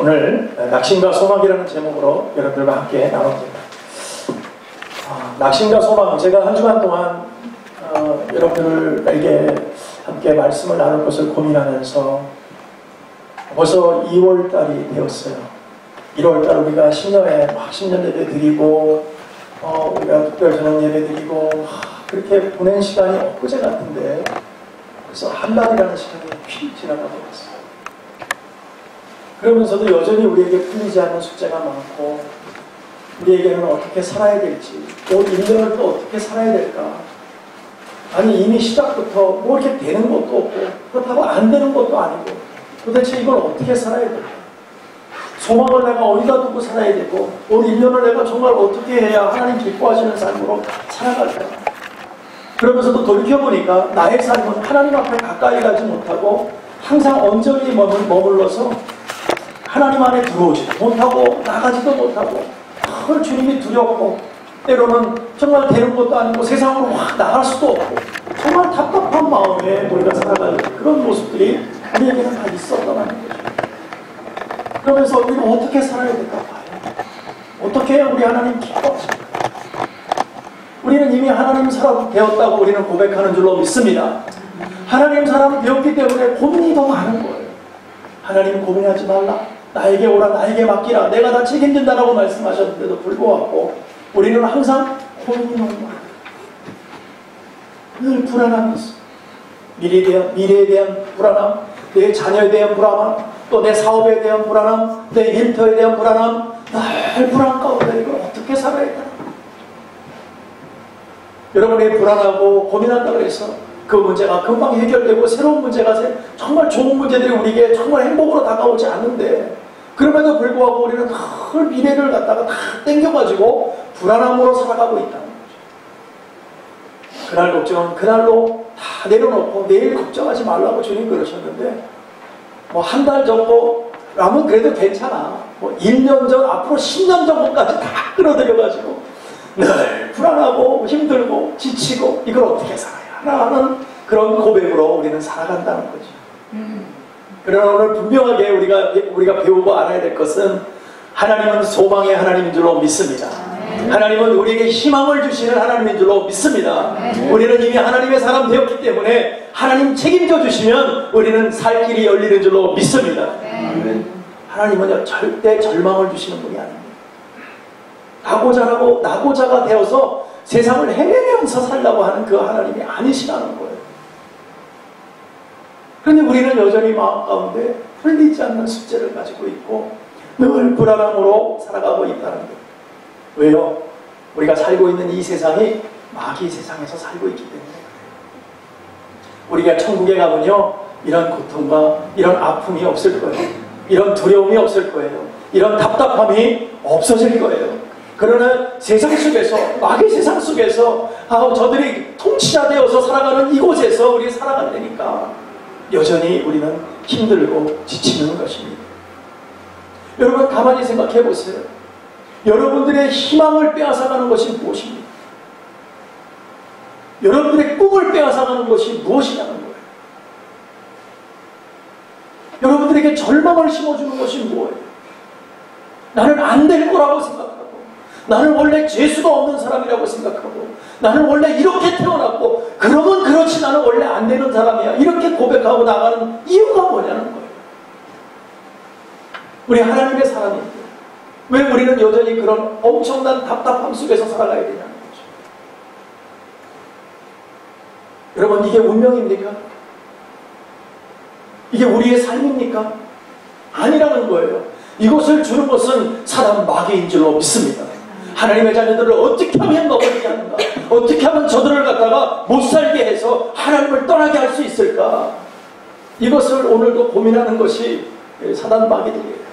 오늘 낙심과 소망이라는 제목으로 여러분들과 함께 나눕니다. 낙심과 소망, 제가 한 주간 동안 여러분들에게 함께 말씀을 나눌 것을 고민하면서 벌써 2월달이 되었어요. 1월달 우리가 신년에 막 신년 예배 드리고 우리가 특별 저녁 예배 드리고 그렇게 보낸 시간이 엊그제 같은데 그래서 한 달이라는 시간이 휙 지나가고 있어요. 그러면서도 여전히 우리에게 풀리지 않는 숙제가 많고 우리에게는 어떻게 살아야 될지 올 1년을 또 어떻게 살아야 될까. 아니 이미 시작부터 뭐 이렇게 되는 것도 없고 그렇다고 안 되는 것도 아니고 도대체 이걸 어떻게 살아야 될까. 소망을 내가 어디다 두고 살아야 되고 올 1년을 내가 정말 어떻게 해야 하나님 기뻐하시는 삶으로 살아갈까. 그러면서도 돌이켜보니까 나의 삶은 하나님 앞에 가까이 가지 못하고 항상 언저리에 머물러서 하나님 안에 들어오지도 못하고 나가지도 못하고 주님이 두렵고 때로는 정말 되는 것도 아니고 세상으로 확 나갈 수도 없고 정말 답답한 마음에 우리가 살아가는 그런 모습들이 우리에게는 다 있었다는 거죠. 그러면서 우리는 어떻게 살아야 될까 봐요. 어떻게 해야 우리 하나님 기뻐하실까. 우리는 이미 하나님 사람 되었다고 우리는 고백하는 줄로 믿습니다. 하나님 사람 되었기 때문에 고민이 더 많은 거예요. 하나님 고민하지 말라. 나에게 오라, 나에게 맡기라. 내가 다 책임진다라고 말씀하셨는데도 불구하고 우리는 항상 고민이 너무 많아요. 늘 불안하면서 미래에 대한 불안함, 내 자녀에 대한 불안함, 또 내 사업에 대한 불안함, 내 일터에 대한 불안함, 늘 불안 가운데 이걸 어떻게 살아야 되나. 여러분이 불안하고 고민한다고 해서 그 문제가 금방 해결되고 새로운 문제가 정말 좋은 문제들이 우리에게 정말 행복으로 다가오지 않는데 그럼에도 불구하고 우리는 늘 미래를 갖다가 다 땡겨가지고 불안함으로 살아가고 있다는 거죠. 그날 걱정은 그날로 다 내려놓고 내일 걱정하지 말라고 주님 그러셨는데 뭐 한 달 정도라면 그래도 괜찮아. 뭐 1년 전 앞으로 10년 정도까지 다 끌어들여가지고 늘 불안하고 힘들고 지치고 이걸 어떻게 살아야 하는 그런 고백으로 우리는 살아간다는 거죠. 그러나 오늘 분명하게 우리가 배우고 알아야 될 것은 하나님은 소망의 하나님인 줄로 믿습니다. 하나님은 우리에게 희망을 주시는 하나님인 줄로 믿습니다. 우리는 이미 하나님의 사람 되었기 때문에 하나님 책임져 주시면 우리는 살 길이 열리는 줄로 믿습니다. 하나님은 절대 절망을 주시는 분이 아닙니다. 나고자가 되어서 세상을 헤매면서 살라고 하는 그 하나님이 아니시라는 거예요. 그런데 우리는 여전히 마음 가운데 풀리지 않는 숙제를 가지고 있고 늘 불안함으로 살아가고 있다는 거예요. 왜요? 우리가 살고 있는 이 세상이 마귀 세상에서 살고 있기 때문에 우리가 천국에 가면요 이런 고통과 이런 아픔이 없을 거예요. 이런 두려움이 없을 거예요. 이런 답답함이 없어질 거예요. 그러나 세상 속에서 마귀 세상 속에서 저들이 통치자 되어서 살아가는 이곳에서 우리 살아간다니까 여전히 우리는 힘들고 지치는 것입니다. 여러분 가만히 생각해 보세요. 여러분들의 희망을 빼앗아가는 것이 무엇입니까? 여러분들의 꿈을 빼앗아가는 것이 무엇이냐는 거예요. 여러분들에게 절망을 심어주는 것이 뭐예요? 나는 안 될 거라고 생각하고 나는 원래 재수가 없는 사람이라고 생각하고 나는 원래 이렇게 태어났고 그러면 그렇지 나는 원래 안 되는 사람이야 이렇게 고백하고 나가는 이유가 뭐냐는 거예요. 우리 하나님의 사람인데 왜 우리는 여전히 그런 엄청난 답답함 속에서 살아가야 되냐는 거죠. 여러분 이게 운명입니까? 이게 우리의 삶입니까? 아니라는 거예요. 이것을 주는 것은 사단 마귀인 줄로 믿습니다. 하나님의 자녀들을 어떻게 하면 넘어지게 하는가? 어떻게 하면 저들을 갖다가 못 살게 해서 하나님을 떠나게 할 수 있을까? 이것을 오늘도 고민하는 것이 사단 마귀들이에요.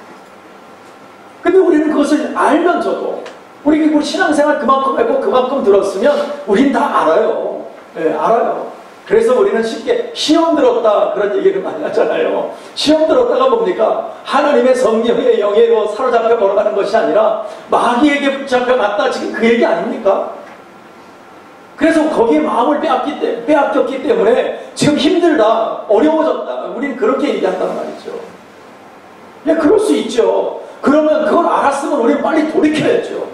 근데 우리는 그것을 알면서도 우리 신앙생활 그만큼 했고 그만큼 들었으면 우린 다 알아요. 네, 알아요. 그래서 우리는 쉽게 시험 들었다 그런 얘기를 많이 하잖아요. 시험 들었다가 뭡니까? 하나님의 성령의 영예로 사로잡혀 걸어가는 것이 아니라 마귀에게 붙잡혀 갔다 지금 그 얘기 아닙니까? 그래서 거기에 마음을 빼앗겼기 때문에 지금 힘들다, 어려워졌다. 우리는 그렇게 얘기한단 말이죠. 예, 그럴 수 있죠. 그러면 그걸 알았으면 우리는 빨리 돌이켜야죠.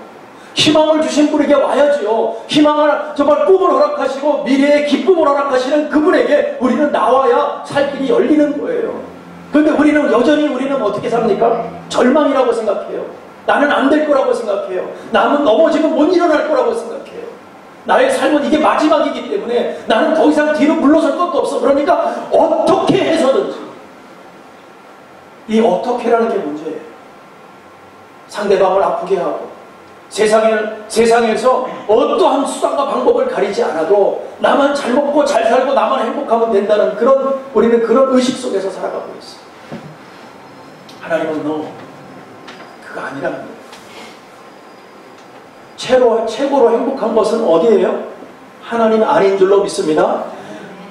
희망을 주신 분에게 와야죠. 희망을 정말 꿈을 허락하시고 미래의 기쁨을 허락하시는 그분에게 우리는 나와야 살 길이 열리는 거예요. 그런데 우리는 여전히 어떻게 삽니까? 절망이라고 생각해요. 나는 안 될 거라고 생각해요. 나는 넘어지면 못 일어날 거라고 생각해요. 나의 삶은 이게 마지막이기 때문에 나는 더 이상 뒤로 물러설 것도 없어. 그러니까 어떻게 해서든지, 이 어떻게라는 게 문제예요. 상대방을 아프게 하고 세상에서 어떠한 수단과 방법을 가리지 않아도 나만 잘 먹고 잘 살고 나만 행복하면 된다는 우리는 그런 의식 속에서 살아가고 있어요. 하나님은 그거 아니라는 거예요. 최고로 행복한 것은 어디예요? 하나님 안인 줄로 믿습니다.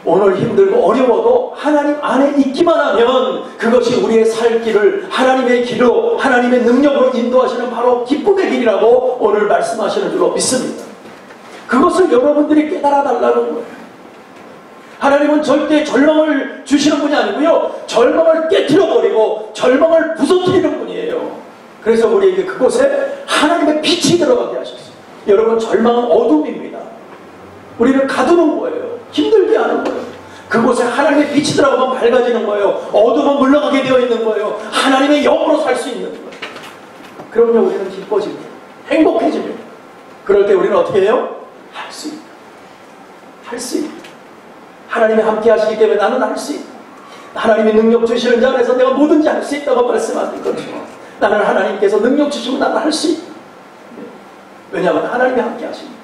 오늘 힘들고 어려워도 하나님 안에 있기만 하면 그것이 우리의 살 길을 하나님의 길로, 하나님의 능력으로 인도하시는 바로 기쁨의 길이라고 오늘 말씀하시는 줄로 믿습니다. 그것을 여러분들이 깨달아 달라는 거예요. 하나님은 절대 절망을 주시는 분이 아니고요, 절망을 깨트려버리고 절망을 부서뜨리는 분이에요. 그래서 우리에게 그곳에 하나님의 빛이 들어가게 하셨어요. 여러분, 절망은 어둠입니다. 우리를 가두는 거예요. 힘들게 하는 거예요. 그곳에 하나님의 빛이 들어가면 밝아지는 거예요. 어둠은 물러가게 되어 있는 거예요. 하나님의 영으로 살 수 있는 거예요. 그러면 우리는 기뻐집니다. 행복해집니다. 그럴 때 우리는 어떻게 해요? 할 수 있다. 할 수 있다. 하나님이 함께 하시기 때문에 나는 할 수 있다. 하나님의 능력 주시는 자 안에서 내가 뭐든지 할 수 있다고 말씀하는 거죠. 나는 하나님께서 능력 주시면 나는 할 수 있다. 왜냐하면 하나님이 함께 하십니다.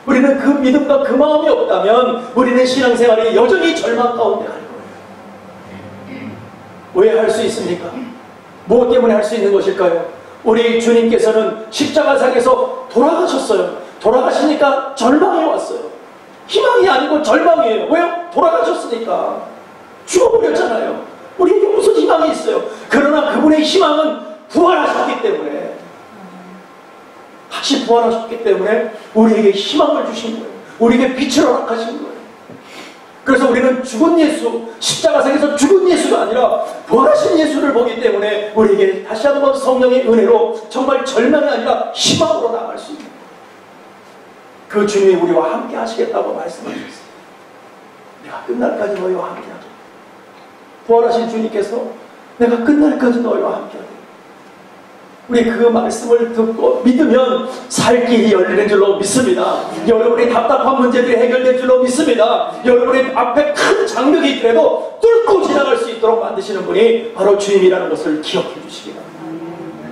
우리는 그 믿음과 그 마음이 없다면 우리는 신앙생활이 여전히 절망 가운데 갈 거예요. 왜 할 수 있습니까? 무엇 때문에 할 수 있는 것일까요? 우리 주님께서는 십자가상에서 돌아가셨어요. 돌아가시니까 절망이 왔어요. 희망이 아니고 절망이에요. 왜요? 돌아가셨으니까. 죽어버렸잖아요. 우리에게 무슨 희망이 있어요? 그러나 그분의 희망은 부활하셨기 때문에, 다시 부활하셨기 때문에 우리에게 희망을 주신 거예요. 우리에게 빛을 허락하신 거예요. 그래서 우리는 죽은 예수, 십자가상에서 죽은 예수가 아니라 부활하신 예수를 보기 때문에 우리에게 다시 한번 성령의 은혜로 정말 절망이 아니라 희망으로 나아갈 수 있는 거예요. 그 주님이 우리와 함께 하시겠다고 말씀하셨어요. 내가 끝날까지 너희와 함께 하겠다. 부활하신 주님께서 내가 끝날까지 너희와 함께 하겠다. 우리 그 말씀을 듣고 믿으면 살 길이 열리는 줄로 믿습니다. 여러분의 답답한 문제들이 해결될 줄로 믿습니다. 여러분의 앞에 큰 장벽이 있더라도 뚫고 지나갈 수 있도록 만드시는 분이 바로 주님이라는 것을 기억해 주시기 바랍니다.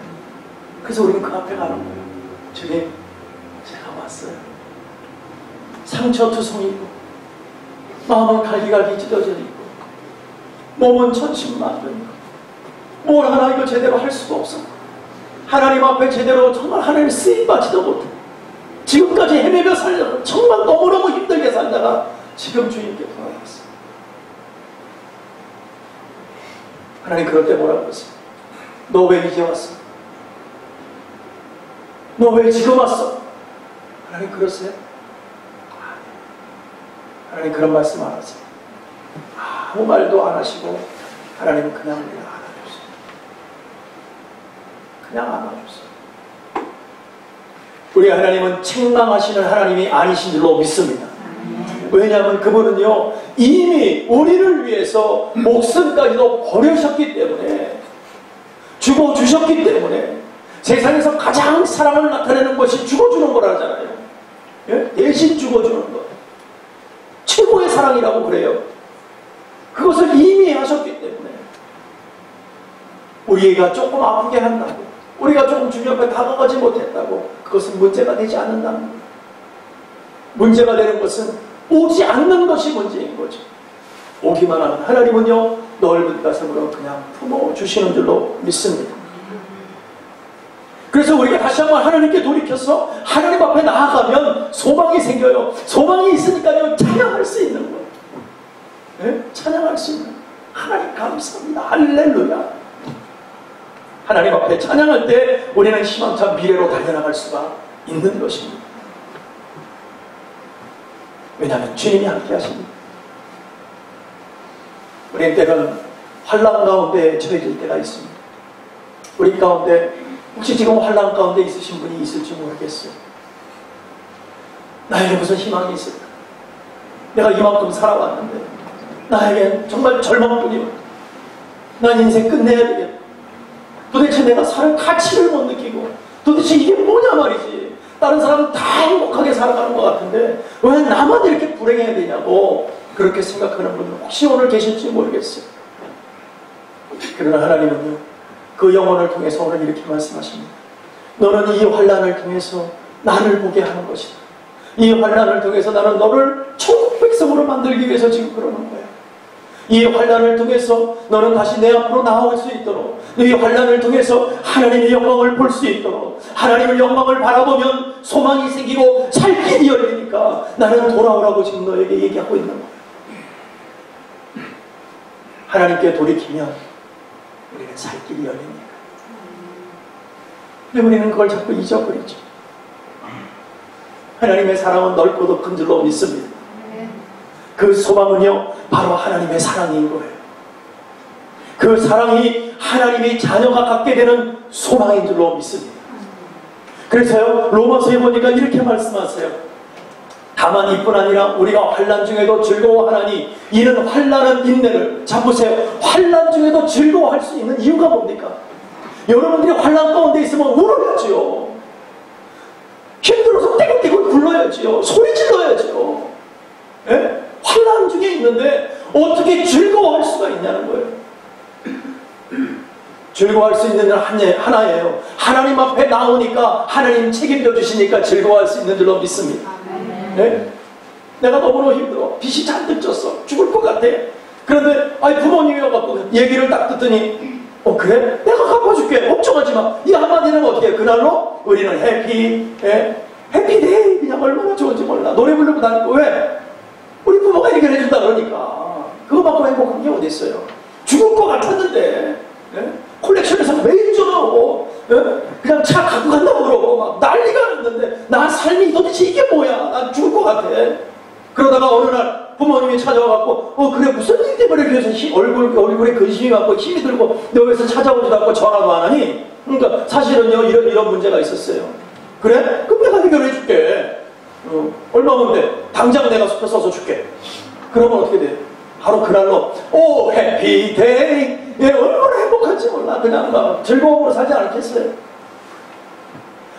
그래서 우리는 그 앞에 가는 거예요. 주님, 제가 왔어요. 상처투성이고 마음은 갈기갈기 찢어져 있고 몸은 천신만면이고 뭘 하나 이거 제대로 할 수가 없어. 하나님 앞에 제대로 정말 하나님 쓰임받지도 못해. 지금까지 헤매며 살다가 정말 너무너무 힘들게 살다가 지금 주님께 돌아왔어. 하나님 그럴 때 뭐라고 그러세요? 너 왜 이제 왔어? 너 왜 지금 왔어? 하나님 그러세요? 하나님 그런 말씀 안 하세요. 아무 말도 안 하시고 하나님은 그냥 안아주세요. 그냥 안아주세요. 우리 하나님은 책망하시는 하나님이 아니신 줄로 믿습니다. 왜냐하면 그분은요, 이미 우리를 위해서 목숨까지도 버리셨기 때문에, 죽어주셨기 때문에, 세상에서 가장 사랑을 나타내는 것이 죽어주는 거라잖아요. 예? 대신 죽어주는 것. 최고의 사랑이라고 그래요. 그것을 이미 하셨기 때문에 우리가 조금 아프게 한다고, 우리가 조금 주님 앞에 다가가지 못했다고 그것은 문제가 되지 않는다는 거예요. 문제가 되는 것은 오지 않는 것이 문제인 거죠. 오기만 하면 하나님은요, 넓은 가슴으로 그냥 품어주시는 줄로 믿습니다. 그래서 우리가 다시 한번 하나님께 돌이켜서 하나님 앞에 나아가면 소망이 생겨요. 소망이 있으니까요, 찬양할 수 있는 거예요. 네? 찬양할 수 있는 거예요. 하나님 감사합니다. 할렐루야. 하나님 앞에 찬양할 때 우리는 희망찬 미래로 달려나갈 수가 있는 것입니다. 왜냐하면 주님이 함께 하십니다. 우리는 때로는 환난 가운데 처해질 때가 있습니다. 우리 가운데 혹시 지금 환난 가운데 있으신 분이 있을지 모르겠어요. 나에게 무슨 희망이 있을까? 내가 이만큼 살아왔는데 나에겐 정말 절망뿐이야. 난 인생 끝내야 되겠다. 도대체 내가 사는 가치를 못 느끼고 도대체 이게 뭐냐 말이지. 다른 사람은 다 행복하게 살아가는 것 같은데 왜 나만 이렇게 불행해야 되냐고 그렇게 생각하는 분들 혹시 오늘 계실지 모르겠어요. 그러나 하나님은요, 그 영혼을 통해서 오늘 이렇게 말씀하십니다. 너는 이 환난을 통해서 나를 보게 하는 것이다. 이 환난을 통해서 나는 너를 천국 백성으로 만들기 위해서 지금 그러는 거야. 이 환난을 통해서 너는 다시 내 앞으로 나아올 수 있도록, 이 환난을 통해서 하나님의 영광을 볼 수 있도록, 하나님의 영광을 바라보면 소망이 생기고 살 길이 열리니까 나는 돌아오라고 지금 너에게 얘기하고 있는 거야. 하나님께 돌이키면 우리는 살 길이 열립니다. 근데 우리는 그걸 자꾸 잊어버리죠. 하나님의 사랑은 넓고도 큰 줄로 믿습니다. 그 소망은요, 바로 하나님의 사랑인 거예요. 그 사랑이 하나님의 자녀가 갖게 되는 소망인 줄로 믿습니다. 그래서요, 로마서에 보니까 이렇게 말씀하세요. 다만 이뿐 아니라 우리가 환난 중에도 즐거워하나니 이는 환난은 인내를. 자 보세요. 환난 중에도 즐거워할 수 있는 이유가 뭡니까? 여러분들이 환난 가운데 있으면 울어야지요. 힘들어서 떼굴떼굴 굴러야지요. 소리 질러야지요. 예? 환난 중에 있는데 어떻게 즐거워할 수가 있냐는 거예요. 즐거워할 수 있는 일 하나예요. 하나님 앞에 나오니까 하나님 책임져 주시니까 즐거워할 수 있는 줄로 믿습니다. 네? 내가 너무너무 힘들어. 빚이 잔뜩 졌어. 죽을 것 같아. 그런데 부모님이 와갖고 얘기를 딱 듣더니 그래? 내가 갚아줄게. 걱정하지 마. 이 한마디는 어떻게 해? 그날로 우리는 해피데이. 그냥 얼마나 좋은지 몰라. 노래 부르고 다니고. 왜? 우리 부모가 해결해준다 그러니까. 그거만큼 행복한 게 어디 있어요? 죽을 것 같았는데 콜렉션에서 매일 전화오고 그냥 차 갖고 간다고 그러고 막 난리가 났는데 나 삶이 도대체 이게 뭐야? 난 죽을 것 같아. 그러다가 어느 날 부모님이 찾아와갖고 그래 무슨 일 때문에 그래서 얼굴에 근심이 많고 힘이 들고 너 왜서 찾아오지도 않고 전화도 안 하니? 그러니까 사실은요 이런 문제가 있었어요. 그래? 그럼 내가 해결해 줄게. 얼마면 돼? 당장 내가 숲에 써서 줄게. 그러면 어떻게 돼? 바로 그날로 해피데이. 얼마나 행복한지 몰라. 그냥 막 즐거움으로 살지 않겠어요?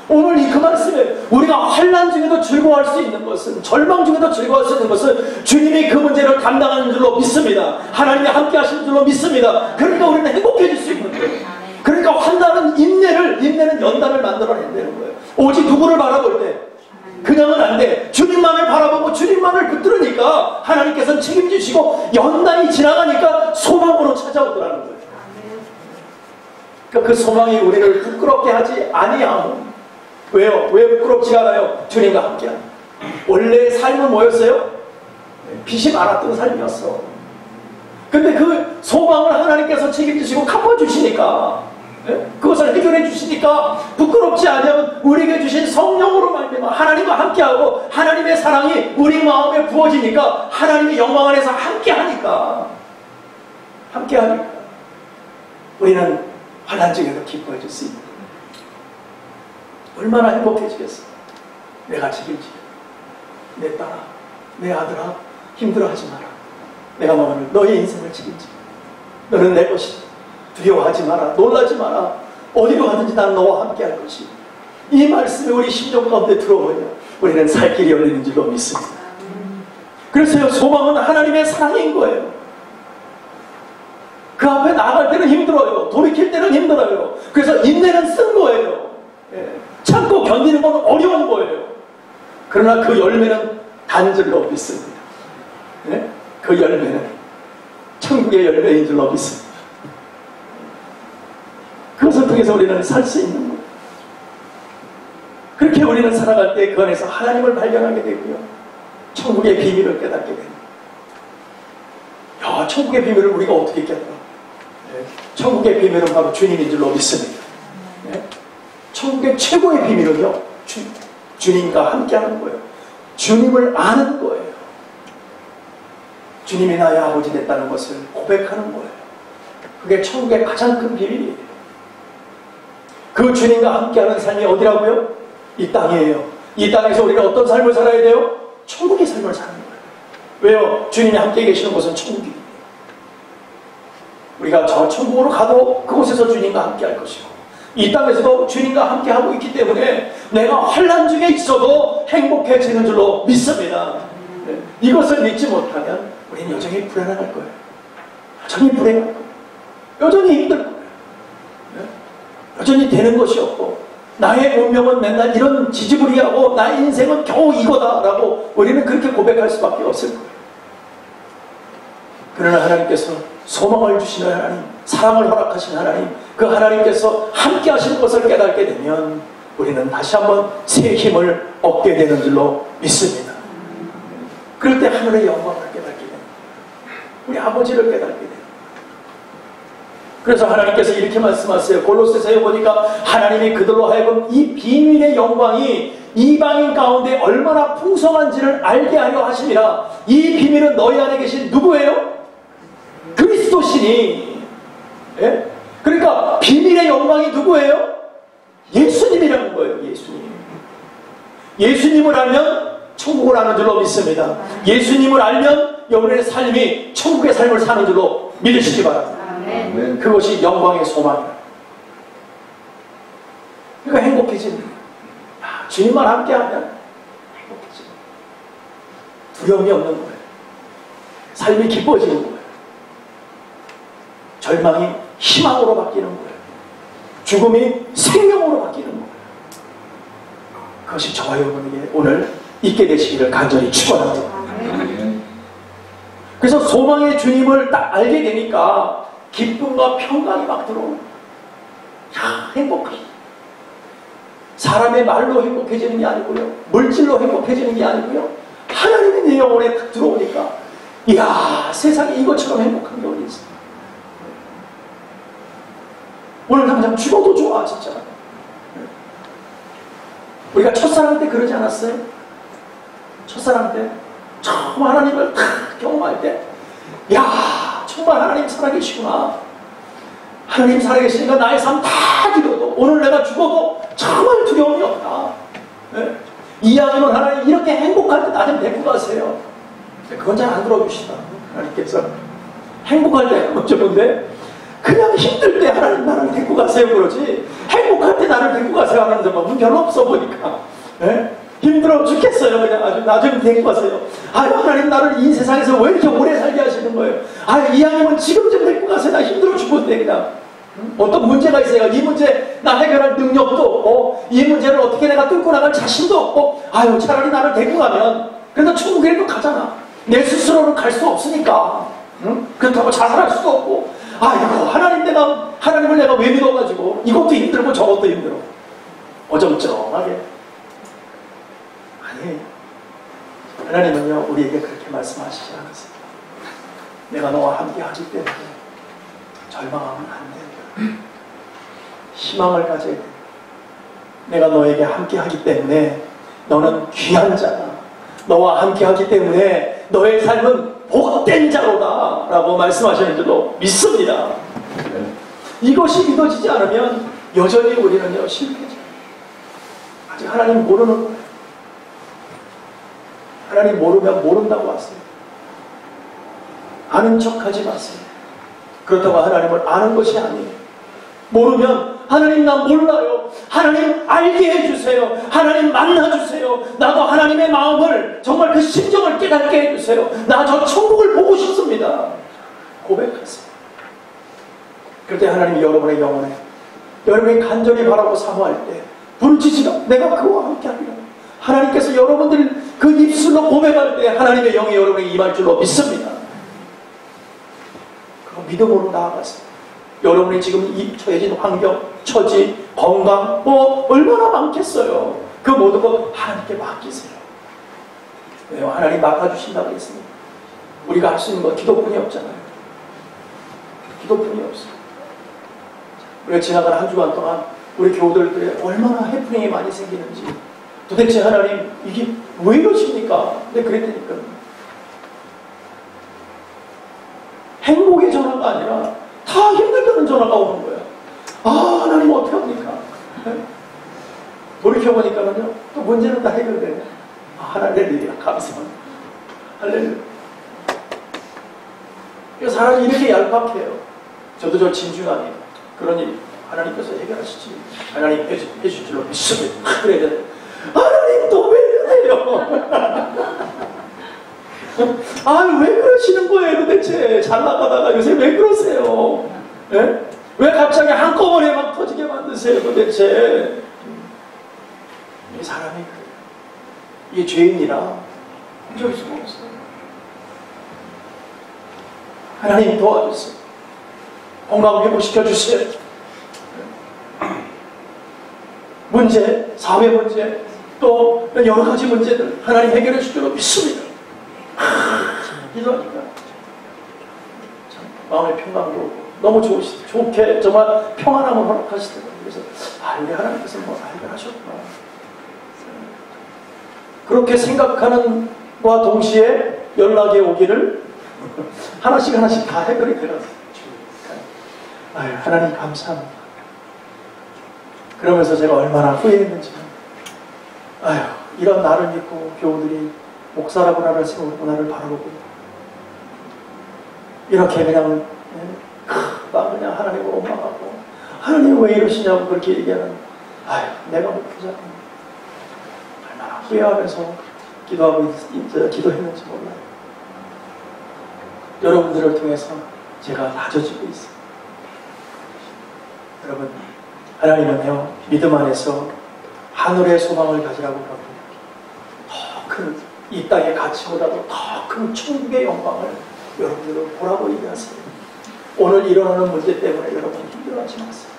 오늘 그 말씀에 우리가 환난 중에도 즐거워할 수 있는 것은, 절망 중에도 즐거워할 수 있는 것은 주님이 그 문제를 감당하는 줄로 믿습니다. 하나님이 함께 하시는 줄로 믿습니다. 그러니까 우리는 행복해질 수 있는 거예요. 그러니까 환난은 인내는 연단을 만들어낸다는 거예요. 오직 누구를 바라볼 때 그냥은 안 돼. 주님만을 바라보고 주님만을 붙들으니까 하나님께서는 책임지시고 연단이 지나가니까 소망으로 찾아오더라는 거예요. 그러니까 그 소망이 우리를 부끄럽게 하지 아니하고. 왜요? 왜 부끄럽지 않아요? 주님과 함께하는. 원래 삶은 뭐였어요? 빚이 많았던 삶이었어. 근데 그 소망을 하나님께서 책임지시고 갚아주시니까, 그것을 해결해 주시니까 부끄럽지 않으면 우리에게 주신 성령으로 말미암아 하나님과 함께하고 하나님의 사랑이 우리 마음에 부어지니까 하나님의 영광 안에서 함께하니까 우리는 환난 중에도 기뻐해줄 수 있는 거예요. 얼마나 행복해지겠어. 내가 책임지게. 내 딸아, 내 아들아, 힘들어하지 마라. 내가 너의 인생을 책임지게. 너는 내 것이다. 두려워하지 마라. 놀라지 마라. 어디로 가든지 나는 너와 함께 할 것이. 이 말씀이 우리 심령 가운데 들어오면 우리는 살 길이 열리는 줄로 믿습니다. 그래서 소망은 하나님의 사랑인 거예요. 그 앞에 나아갈 때는 힘들어요. 돌이킬 때는 힘들어요. 그래서 인내는 쓴 거예요. 참고 견디는 건 어려운 거예요. 그러나 그 열매는 단줄로 믿습니다. 그 열매는 천국의 열매인 줄로 믿습니다. 그것을 통해서 우리는 살 수 있는 거예요. 그렇게 우리는 살아갈 때 그 안에서 하나님을 발견하게 되고요. 천국의 비밀을 깨닫게 됩니다. 천국의 비밀을 우리가 어떻게 깨달아? 천국의 비밀은 바로 주님인 줄로 믿습니다. 천국의 최고의 비밀은요, 주님과 함께하는 거예요. 주님을 아는 거예요. 주님이 나의 아버지 됐다는 것을 고백하는 거예요. 그게 천국의 가장 큰 비밀이에요. 그 주님과 함께하는 삶이 어디라고요? 이 땅이에요. 이 땅에서 우리가 어떤 삶을 살아야 돼요? 천국의 삶을 사는 거예요. 왜요? 주님이 함께 계시는 곳은 천국이에요. 우리가 저 천국으로 가도 그곳에서 주님과 함께 할 것이고, 이 땅에서도 주님과 함께 하고 있기 때문에 내가 환난 중에 있어도 행복해지는 줄로 믿습니다. 이것을 믿지 못하면 우리는 여전히 불안할 거예요. 여전히 불행할 거예요. 여전히 힘들 거예요. 여전히 되는 것이 없고, 나의 운명은 맨날 이런 지지부리하고 나의 인생은 겨우 이거다라고 우리는 그렇게 고백할 수밖에 없을 거예요. 그러나 하나님께서 소망을 주시는 하나님, 사랑을 허락하시는 하나님, 그 하나님께서 함께 하시는 것을 깨닫게 되면 우리는 다시 한번 새 힘을 얻게 되는 줄로 믿습니다. 그럴 때 하늘의 영광을 깨닫게 됩니다. 우리 아버지를 깨닫게 됩니다. 그래서 하나님께서 이렇게 말씀하세요. 골로새서에 보니까 하나님이 그들로 하여금 이 비밀의 영광이 이방인 가운데 얼마나 풍성한지를 알게 하려 하심이라. 이 비밀은 너희 안에 계신 누구예요? 그리스도시니. 예? 그러니까 비밀의 영광이 누구예요? 예수님이라는 거예요. 예수님. 예수님을 알면 천국을 아는 줄로 믿습니다. 예수님을 알면 여러분의 삶이 천국의 삶을 사는 줄로 믿으시기 바랍니다. 그것이 영광의 소망이다. 그러니까 행복해집니다. 주님만 함께하면 행복해집니다. 두려움이 없는 거예요. 삶이 기뻐지는 거예요. 절망이 희망으로 바뀌는 거예요. 죽음이 생명으로 바뀌는 거예요. 그것이 저와 여러분에게 오늘 있게 되시기를 간절히 축원합니다. 그래서 소망의 주님을 딱 알게 되니까 기쁨과 평강이 막 들어오는 거예요. 행복해. 사람의 말로 행복해지는 게 아니고요, 물질로 행복해지는 게 아니고요, 하나님의 내 영혼에 딱 들어오니까, 이야, 세상에 이것처럼 행복한 게 어디 있어. 오늘 당장 죽어도 좋아, 진짜. 우리가 첫사랑 때 그러지 않았어요? 첫사랑 때 처음 하나님을 탁 경험할 때, 야, 정말 하나님 살아계시구나. 하나님 살아계시니까 나의 삶 다 기도도, 오늘 내가 죽어도 정말 두려움이 없다. 네? 이왕이면 하나님 이렇게 행복할 때 나 좀 데리고 가세요. 그건 잘 안 들어주시다. 하나님께서 행복할 때 어쩌는데 그냥 힘들 때 하나님 나를 데리고 가세요 그러지, 행복할 때 나를 데리고 가세요 하는 데만 별로 없어 보니까. 네? 힘들어 죽겠어요. 그냥 아주 나 좀 데리고 가세요. 아유, 하나님 나를 이 세상에서 왜 이렇게 오래 살게 하시는 거예요? 아유, 이왕이면 지금 좀 데리고 가세요. 나 힘들어 죽겠는데 그냥. 어떤 문제가 있어요. 이 문제 나 해결할 능력도 없고, 이 문제를 어떻게 내가 뚫고 나갈 자신도 없고, 아유, 차라리 나를 데리고 가면 그래도 천국에도 가잖아. 내 스스로는 갈 수 없으니까. 응? 그렇다고 자살할 수도 없고, 아이고, 하나님을 내가 왜 믿어가지고 이것도 힘들고 저것도 힘들어. 어정쩡하게. 아니, 하나님은요, 우리에게 그렇게 말씀하시지 않으세요. 내가 너와 함께 하기 때문에 절망하면 안 된다. 희망을 가져야 돼. 내가 너에게 함께 하기 때문에 너는 귀한 자다. 너와 함께 하기 때문에 너의 삶은 복된 자로다 라고 말씀하시는 줄로 믿습니다. 이것이 믿어지지 않으면 여전히 우리는요, 실패죠. 아직 하나님 모르는 거예요. 하나님 모르면 모른다고 하세요. 아는 척하지 마세요. 그렇다고 하나님을 아는 것이 아니에요. 모르면 하나님 나 몰라요. 하나님 알게 해주세요. 하나님 만나주세요. 나도 하나님의 마음을, 정말 그 심정을 깨닫게 해주세요. 나 저 천국을 보고 싶습니다. 고백하세요. 그때 하나님이 여러분의 영혼에, 여러분이 간절히 바라고 사모할 때 부르짖으라. 내가 그와 함께 하리라. 하나님께서 여러분들 그 입술로 고백할 때 하나님의 영이 여러분에게 임할 줄로 믿습니다. 그 믿음으로 나아가세요. 여러분이 지금 이 처해진 환경, 처지, 건강, 뭐 얼마나 많겠어요. 그 모든 것 하나님께 맡기세요. 왜요? 하나님 맡아주신다고 했습니다. 우리가 할 수 있는 건 기도뿐이 없잖아요. 기도뿐이 없어요. 우리가 지나가는 한 주간 동안 우리 교우들에 얼마나 해프닝이 많이 생기는지, 도대체 하나님 이게 왜 이러십니까? 근데 그랬다니까. 행복의 전화가 아니라 다 힘들 전화가 오는 거야. 아, 하나님 어떻게 합니까? 돌이켜보니까는요, 또 문제는 다 해결되네. 아, 할렐루야, 감사합니다. 할렐루야. 사람이 이렇게 얄팍해요. 저도 저 진중하게 그러니 하나님께서 해결하시지. 하나님 해주실 줄로 믿습니다. 그래야 하나님 또 왜 이러세요? 아, 왜 그러시는 거예요 도대체? 잘 나가다가 요새 왜 그러세요? 예? 왜 갑자기 한꺼번에 막 터지게 만드세요 도대체? 이 사람이 그래요. 이게 죄인이라 어쩔 수가 없어요. 하나님 도와주세요. 건강 회복시켜 주세요. 문제, 사회 문제, 또 여러 가지 문제들 하나님 해결해 줄 줄로 믿습니다. 기도하니까 참 마음의 평강도 너무 좋게 정말 평안함을 허락하시더라고요. 그래서 우리 하나님께서 뭐 해결하셨구나. 그렇게 생각하는 과 동시에 연락이 오기를 하나씩 다 해결이 되었어요. 하나님 감사합니다. 그러면서 제가 얼마나 후회했는지. 이런 나를 믿고 교우들이 목사라고 나를 세우고 나를 바라보고 이렇게 그냥 그냥 하나님을 원망하고 하나님 왜 이러시냐고 그렇게 얘기하는 내가 목표자고 얼마나 후회하면서 기도했는지 몰라요. 여러분들을 통해서 제가 다져지고 있어요. 여러분, 하나님은요, 믿음 안에서 하늘의 소망을 가지라고 합니다. 더 큰, 이 땅의 가치보다도 더 큰 천국의 영광을 여러분들은 보라고 얘기하세요. 오늘 일어나는 문제 때문에 여러분 힘들어하지 마세요.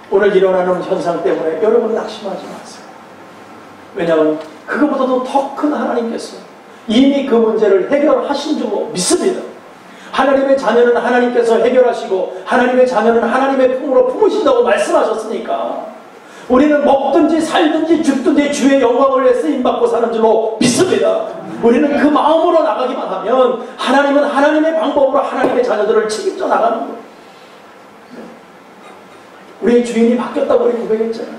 오늘 일어나는 현상 때문에 여러분 낙심하지 마세요. 왜냐하면 그것보다도 더 큰 하나님께서 이미 그 문제를 해결하신 줄 믿습니다. 하나님의 자녀는 하나님께서 해결하시고 하나님의 자녀는 하나님의 품으로 품으신다고 말씀하셨으니까 우리는 먹든지 살든지 죽든지 주의 영광을 위해 쓰임받고 사는 줄로 믿습니다. 우리는 그 마음으로 나가기만 하면 하나님은 하나님의 방법으로 하나님의 자녀들을 책임져 나가는 거예요. 우리의 주인이 바뀌었다고 우리 고백했잖아요.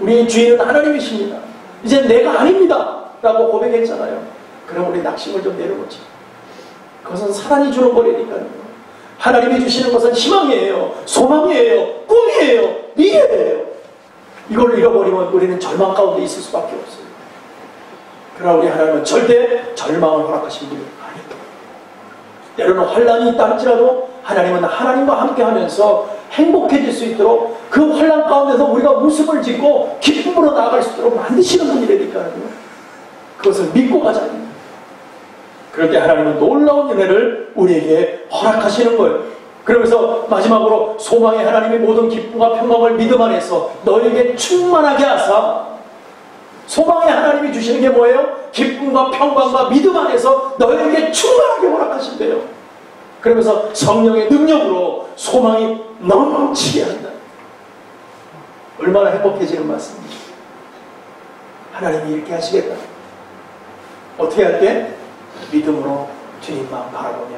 우리의 주인은 하나님이십니다. 이제 내가 아닙니다 라고 고백했잖아요. 그럼 우리 낙심을 좀 내려놓자. 그것은 사랑이 주는 거라니까요. 하나님이 주시는 것은 희망이에요. 소망이에요. 꿈이에요. 미래예요. 이걸 잃어버리면 우리는 절망 가운데 있을 수밖에 없어요. 그러나 우리 하나님은 절대 절망을 허락하신 분이 아닙니다. 때로는 환란이 있다 할지라도 하나님은 하나님과 함께 하면서 행복해질 수 있도록 그 환란 가운데서 우리가 웃음을 짓고 기쁨으로 나아갈 수 있도록 만드시는 분이라니까요. 그것을 믿고 가자. 그럴 때 하나님은 놀라운 은혜를 우리에게 허락하시는 거예요. 그러면서 마지막으로 소망의 하나님의 모든 기쁨과 평강을 믿음 안에서 너에게 충만하게 하사. 소망의 하나님이 주시는 게 뭐예요? 기쁨과 평강과 믿음 안에서 너에게 충만하게 허락하신대요. 그러면서 성령의 능력으로 소망이 넘치게 한다. 얼마나 행복해지는 말씀이죠. 하나님이 이렇게 하시겠다. 어떻게 할 때? 믿음으로 주님만 바라보며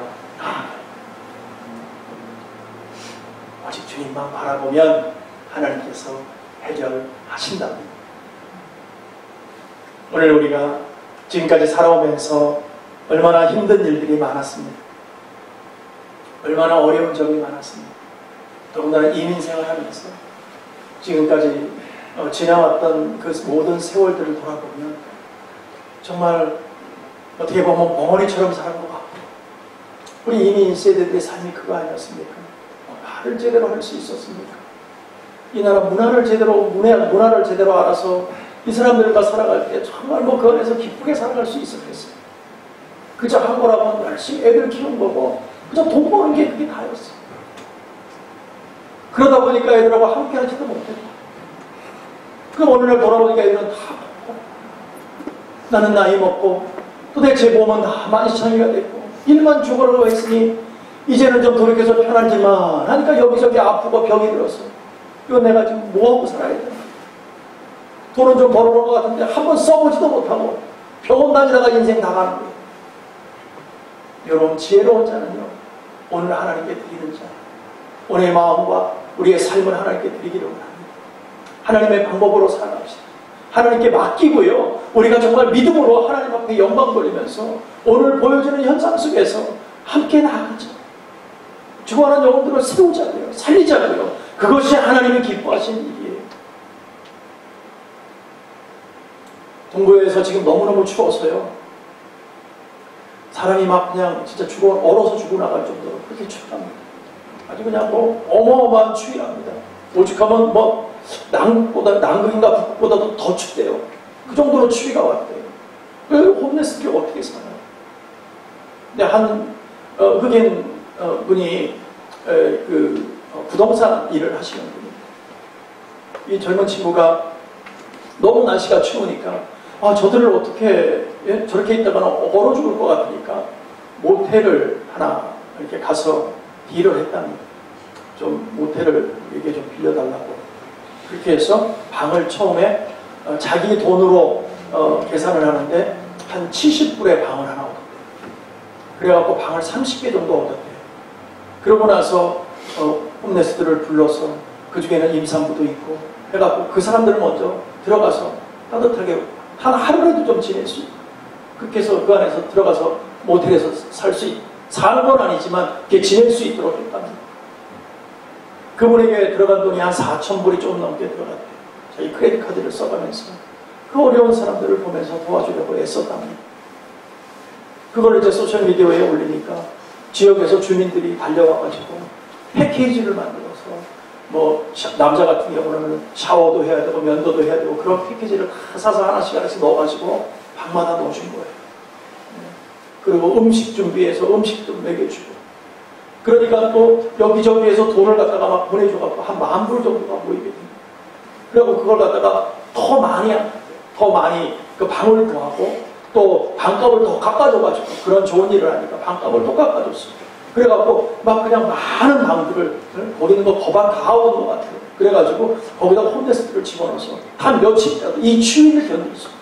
오직 주님만 바라보면 하나님께서 해결하신답니다. 오늘 우리가 지금까지 살아오면서 얼마나 힘든 일들이 많았습니다. 얼마나 어려운 점이 많았습니다. 더군다나 이민 생활하면서 지금까지 지나왔던 그 모든 세월들을 돌아보면 정말 어떻게 보면 벙어리처럼 사는 것 같고 우리 이민 세대들의 삶이 그거 아니었습니까? 말을 제대로 할 수 있었습니까? 이 나라 문화를 제대로 알아서 이 사람들과 살아갈 때 정말 그 안에서 기쁘게 살아갈 수 있었겠어요. 그저 학교라고 열심히 애들 키우는 거고 그저 돈 버는 게 그게 다였어요. 그러다 보니까 애들하고 함께 하지도 못했고 그럼 어느 날 돌아보니까 애들은 다 나는 나이 먹고 도대체 몸은 다 만시창이가 됐고 일만 죽으려고 했으니 이제는 좀 돌이켜서 편하지만 하니까 여기저기 아프고 병이 들었어. 이거 내가 지금 뭐하고 살아야 되나. 돈은 좀 벌어놓은 것 같은데 한번 써보지도 못하고 병원 다니다가 인생 나가는 거예요. 여러분 지혜로운 자는요 오늘 하나님께 드리는 자 오늘의 마음과 우리의 삶을 하나님께 드리기를 원합니다. 하나님의 방법으로 살아갑시다. 하나님께 맡기고요. 우리가 정말 믿음으로 하나님 앞에 영광 돌리면서 오늘 보여주는 현상 속에서 함께 나아가자. 죽어가는 영혼들을 세우자고요. 살리자고요. 그것이 하나님이 기뻐하시는 일이에요. 동부에서 지금 너무너무 추워서요. 사람이 막 그냥 진짜 얼어서 죽어나갈 정도로 그렇게 춥답니다. 아주 그냥 뭐 어마어마한 추위랍니다. 오죽하면 뭐 남극인가 북극보다도 더 춥대요. 그 정도로 추위가 왔대요. 홈레스들이 어떻게 살아요? 근데 한 흑인 분이 부동산 일을 하시는 분입니다. 이 젊은 친구가 너무 날씨가 추우니까 저들을 어떻게 저렇게 있다가는 얼어 죽을 것 같으니까 모텔을 하나 이렇게 가서 딜을 했답니다. 좀 모텔을 이게 좀 빌려달라고. 그렇게 해서 방을 처음에 자기 돈으로 계산을 하는데 한 70불에 방을 하나 얻었대요. 그래갖고 방을 30개 정도 얻었대요. 그러고 나서 홈레스들을 불러서 그 중에는 임산부도 있고 해갖고 그 사람들 먼저 들어가서 따뜻하게 한 하루라도 좀 지낼 수 있고 그렇게 해서 그 안에서 들어가서 모텔에서 사는 건 아니지만 이렇게 지낼 수 있도록 했답니다. 그분에게 들어간 돈이 한 4,000불이 조금 넘게 들어갔대요. 자기 크레딧 카드를 써가면서 그 어려운 사람들을 보면서 도와주려고 애썼답니다. 그걸 이제 소셜미디어에 올리니까 지역에서 주민들이 달려와가지고 패키지를 만들어서 뭐 남자 같은 경우는 샤워도 해야 되고 면도도 해야 되고 그런 패키지를 다 사서 하나씩 넣어가지고 방마다 넣어준 거예요. 그리고 음식 준비해서 음식도 먹여주고 그러니까 또 여기저기에서 돈을 갖다가 막 보내줘갖고 한 10,000불 정도가 모이게 됩니다. 그리고 그걸 갖다가 더 많이 그 방을 더하고 또 방값을 더 깎아줘가지고 그런 좋은 일을 하니까 방값을 더 깎아줬어요. 그래갖고 막 그냥 많은 방들을 거기 있는 거 거반 다 얻은 것 같아요. 그래가지고 거기다가 홈레스들을 집어넣어서 한 며칠이라도 이 추위를 견딜 수 있어요.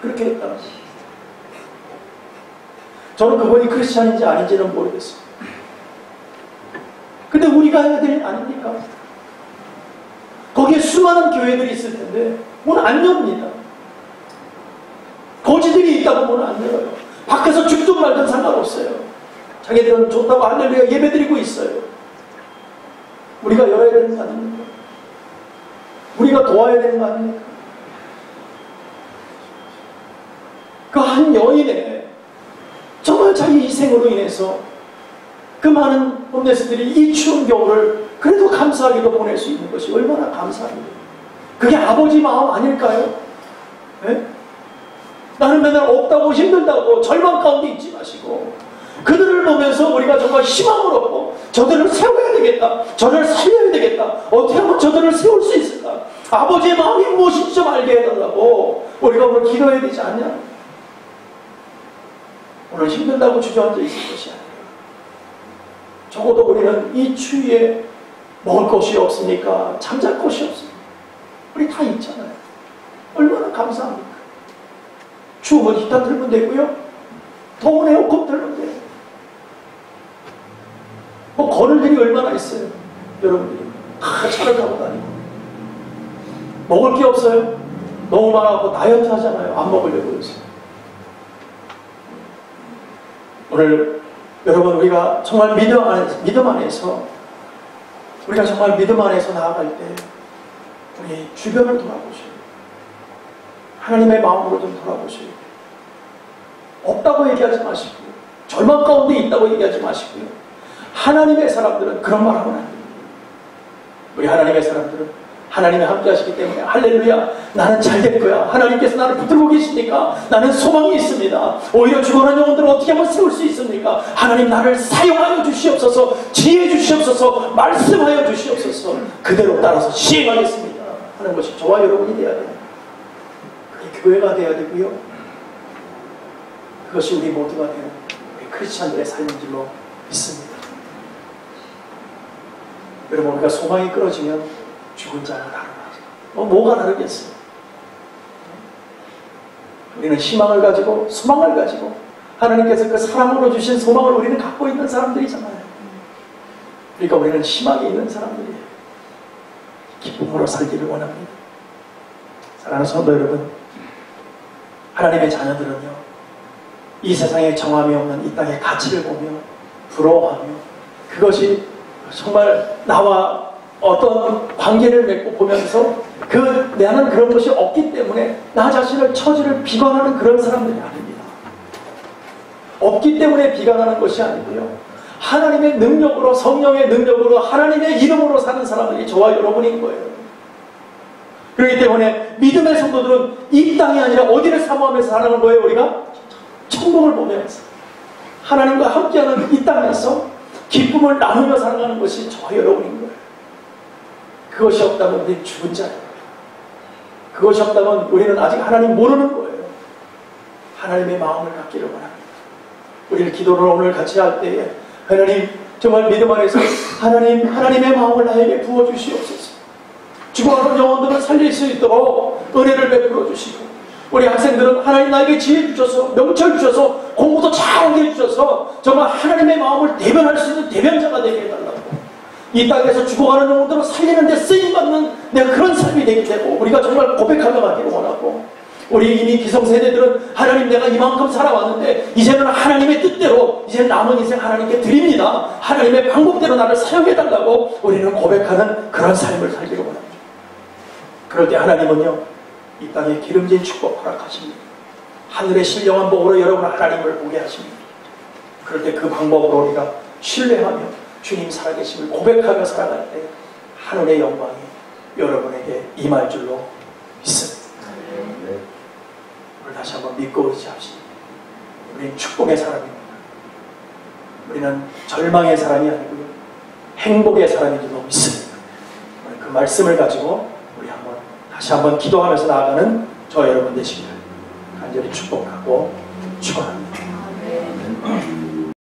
그렇게 했다는 거예요. 저는 그분이 크리스찬인지 아닌지는 모르겠어요. 근데 우리가 해야 될 일 아닙니까? 거기에 수많은 교회들이 있을 텐데 문 안 엽니다. 거지들이 있다고 문을 안 열어요. 밖에서 죽든 말든 상관없어요. 자기들은 좋다고 할렐루야 예배드리고 있어요. 우리가 열어야 되는 거 아닙니까? 우리가 도와야 되는 거 아닙니까? 그 한 여인의 정말 자기 희생으로 인해서 그 많은 홈레스들이 이 추운 겨울을 그래도 감사하게도 보낼 수 있는 것이 얼마나 감사합니다. 그게 아버지 마음 아닐까요? 네? 나는 맨날 없다고 힘들다고 절망 가운데 있지 마시고 그들을 보면서 우리가 정말 희망을 얻고 저들을 세워야 되겠다. 저들을 살려야 되겠다. 어떻게 하면 저들을 세울 수 있을까? 아버지의 마음이 무엇인지 좀 알게 해달라고 우리가 오늘 기도해야 되지 않냐? 오늘 힘들다고 주저앉아 있을 것이 아니에요. 적어도 우리는 이 추위에 먹을 것이 없습니까? 잠잘 것이 없습니까? 우리 다 있잖아요. 얼마나 감사합니까? 추우면 히터 틀면 되고요. 더운 에어컨 틀면 돼요. 뭐 거늘들이 얼마나 있어요. 여러분들이 다 차를 타고 다니고 먹을 게 없어요. 너무 많아서 다이어트 하잖아요. 안 먹으려고 해서. 오늘 여러분 우리가 정말 믿음 안에서 우리가 정말 믿음 안에서 나아갈 때 우리 주변을 돌아보셔야 돼요. 하나님의 마음으로 좀 돌아보셔야 돼요. 없다고 얘기하지 마시고요. 절망 가운데 있다고 얘기하지 마시고요. 하나님의 사람들은 그런 말 하면 안 됩니다. 우리 하나님의 사람들은 하나님이 함께 하시기 때문에 할렐루야 나는 잘 될 거야. 하나님께서 나를 붙들고 계시니까 나는 소망이 있습니다. 오히려 죽어난 영혼들을 어떻게 한번 세울 수 있습니까? 하나님 나를 사용하여 주시옵소서. 지혜 주시옵소서. 말씀하여 주시옵소서. 그대로 따라서 시행하겠습니다 하는 것이 저와 여러분이 되어야 됩니다. 그게 교회가 되어야 되고요. 그것이 우리 모두가 되는 우리 크리스찬들의 삶인 줄로 믿습니다. 여러분 우리가 소망이 끊어지면 죽은 자가 다르다. 뭐가 다르겠어요? 우리는 희망을 가지고 소망을 가지고 하나님께서 그 사랑으로 주신 소망을 우리는 갖고 있는 사람들이잖아요. 그러니까 우리는 희망이 있는 사람들이에요. 기쁨으로 살기를 원합니다. 사랑하는 성도 여러분, 하나님의 자녀들은요, 이 세상에 정함이 없는 이 땅의 가치를 보며 부러워하며, 그것이 정말 나와 어떤 관계를 맺고 보면서 나는 그런 것이 없기 때문에 나 자신을 처지를 비관하는 그런 사람들이 아닙니다. 없기 때문에 비관하는 것이 아니고요, 하나님의 능력으로, 성령의 능력으로, 하나님의 이름으로 사는 사람들이 저와 여러분인 거예요. 그렇기 때문에 믿음의 성도들은 이 땅이 아니라 어디를 사모하면서 사는 거예요? 우리가 천국을 보면서 하나님과 함께하는 이 땅에서 기쁨을 나누며 살아가는 것이 저와 여러분인 거예요. 그것이 없다면 우리는 죽은 자예요. 그것이 없다면 우리는 아직 하나님 모르는 거예요. 하나님의 마음을 갖기를 원합니다. 우리를 기도를 오늘 같이 할 때에 하나님, 정말 믿음 안에서 하나님의 마음을 나에게 부어주시옵소서. 죽어가는 영혼들을 살릴 수 있도록 은혜를 베풀어 주시고, 우리 학생들은 하나님 나에게 지혜 주셔서, 명철 주셔서, 공부도 잘하게 해주셔서 정말 하나님의 마음을 대변할 수 있는 대변자가 되게 해달라고, 이 땅에서 죽어가는 영혼들을 살리는 데 쓰임받는 내가 그런 삶이 되게 되고, 우리가 정말 고백하며 가기를 원하고, 우리 이미 기성세대들은 하나님, 내가 이만큼 살아왔는데 이제는 하나님의 뜻대로 이제 남은 인생 하나님께 드립니다, 하나님의 방법대로 나를 사용해달라고 우리는 고백하는 그런 삶을 살기를 원합니다. 그럴 때 하나님은요, 이 땅에 기름진 축복 허락하십니다. 하늘의 신령한 복으로 여러분 하나님을 보게 하십니다. 그럴 때 그 방법으로 우리가 신뢰하며 주님 살아계심을 고백하며 살아갈 때 하늘의 영광이 여러분에게 임할 줄로 믿습니다. 오늘 다시 한번 믿고 의지합시다. 우리는 축복의 사람입니다. 우리는 절망의 사람이 아니고요, 행복의 사람인 줄로 믿습니다. 오늘 그 말씀을 가지고 우리 다시 한번 기도하면서 나아가는 저 여러분 되시기를 간절히 축복하고 축원합니다.